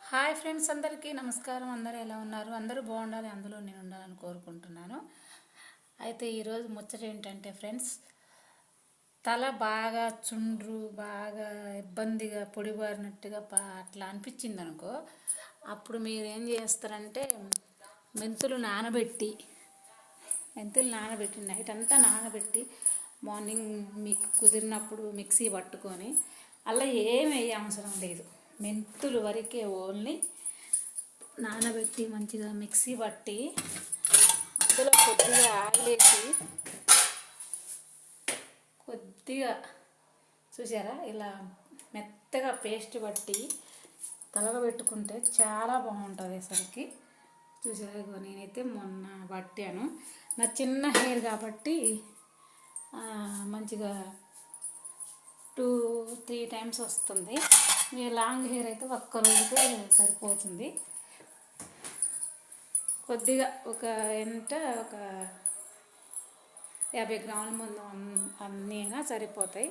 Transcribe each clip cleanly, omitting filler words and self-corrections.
Hi friends, అందరికీ నమస్కారం. అందరూ ఎలా ఉన్నారు? అందరూ బాగుండాలి, అందులో నేను ఉండాలని కోరుకుంటున్నాను. అయితే ఈరోజు ముచ్చట ఏంటంటే ఫ్రెండ్స్, తల బాగా చుండ్రు, బాగా ఇబ్బందిగా పొడిబారినట్టుగా అట్లా అనిపించింది అనుకో, అప్పుడు మీరు ఏం చేస్తారంటే మెంతులు నానబెట్టి నైట్ అంతా నానబెట్టి మార్నింగ్ మీకు కుదిరినప్పుడు మిక్సీ పట్టుకొని అలా ఏం వేయ అవసరం లేదు. మెంతులు వరకే ఓన్లీ నానబెట్టి మంచిగా మిక్సీ పట్టి అందులో కొద్దిగా ఆయిల్ వేసి కొద్దిగా చూసారా ఇలా మెత్తగా పేస్ట్ పట్టి తలగా పెట్టుకుంటే చాలా బాగుంటుంది అసలుకి. చూసారా, నేనైతే మొన్న పట్టాను. నా చిన్న హెయిర్ కాబట్టి మంచిగా 2-3 టైమ్స్ వస్తుంది. మీ లాంగ్ హెయిర్ అయితే ఒక్క రోజుకే సరిపోతుంది. కొద్దిగా ఒక 50 గ్రాముల ముందు అన్నీనా సరిపోతాయి.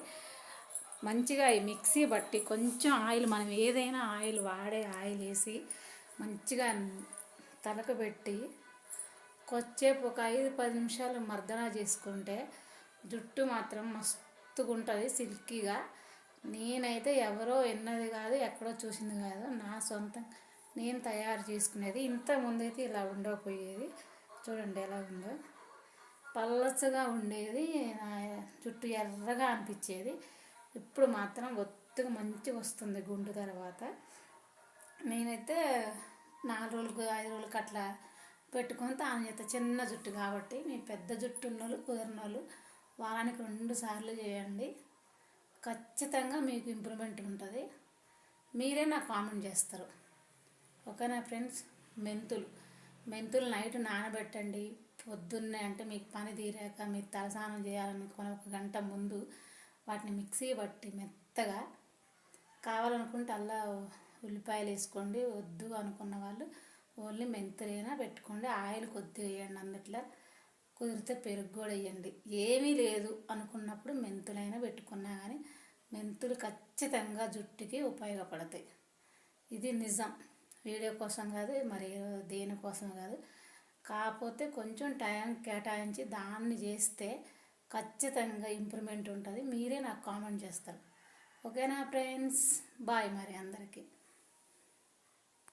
మంచిగా ఈ మిక్సీ బట్టి కొంచెం ఆయిల్, మనం ఏదైనా ఆయిల్ ఆయిల్ వేసి మంచిగా తలకు పెట్టి కొద్దిసేపు ఒక 5-10 నిమిషాలు మర్దన చేసుకుంటే జుట్టు మాత్రం మస్తుగా ఉంటుంది, సిల్కీగా. నేనైతే ఎవరో ఎన్నది కాదు, ఎక్కడో చూసింది కాదు, నా సొంతం నేను తయారు చేసుకునేది. ఇంత ముందైతే ఇలా ఉండకపోయేది. చూడండి ఎలా ఉందో, పల్లచగా ఉండేది, జుట్టు ఎర్రగా అనిపించేది. ఇప్పుడు మాత్రం ఒత్తుగా మంచిగా వస్తుంది గుండు. తర్వాత నేనైతే 4 రోజులకు 5 రోజులకు అట్లా పెట్టుకొని తాను చేస్తా. చిన్న జుట్టు కాబట్టి, మీ పెద్ద జుట్టు ఉన్నోళ్ళు కుదిరిన వాళ్ళు వారానికి 2 సార్లు చేయండి. ఖచ్చితంగా మీకు ఇంప్రూవ్మెంట్ ఉంటుంది. మీరే నాకు కామెంట్ చేస్తారు. ఓకేనా ఫ్రెండ్స్? మెంతులు నైట్ నానబెట్టండి. పొద్దున్నే అంటే మీకు పని తీరాక మీరు తలస్నానం చేయాలనుకుని 1 గంట ముందు వాటిని మిక్సీ పట్టి మెత్తగా, కావాలనుకుంటే అలా ఉల్లిపాయలు వేసుకోండి. వద్దు అనుకున్న వాళ్ళు ఓన్లీ మెంతులైనా పెట్టుకోండి. ఆయిల్ కొద్దిగా వేయండి, అందుట్లో కుదిరితే పెరుగు కూడా వేయండి. ఏమీ లేదు అనుకున్నప్పుడు మెంతులైనా పెట్టుకున్నా కానీ మెంతులు ఖచ్చితంగా జుట్టుకి ఉపయోగపడతాయి. ఇది నిజం. వీడియో కోసం కాదు, మరి దేనికోసం కాదు. కాకపోతే కొంచెం టైం కేటాయించి దాన్ని చేస్తే ఖచ్చితంగా ఇంప్రూవ్మెంట్ ఉంటుంది. మీరే నాకు కామెంట్ చేస్తారు. ఓకేనా ఫ్రెండ్స్? బాయ్ మరి అందరికీ.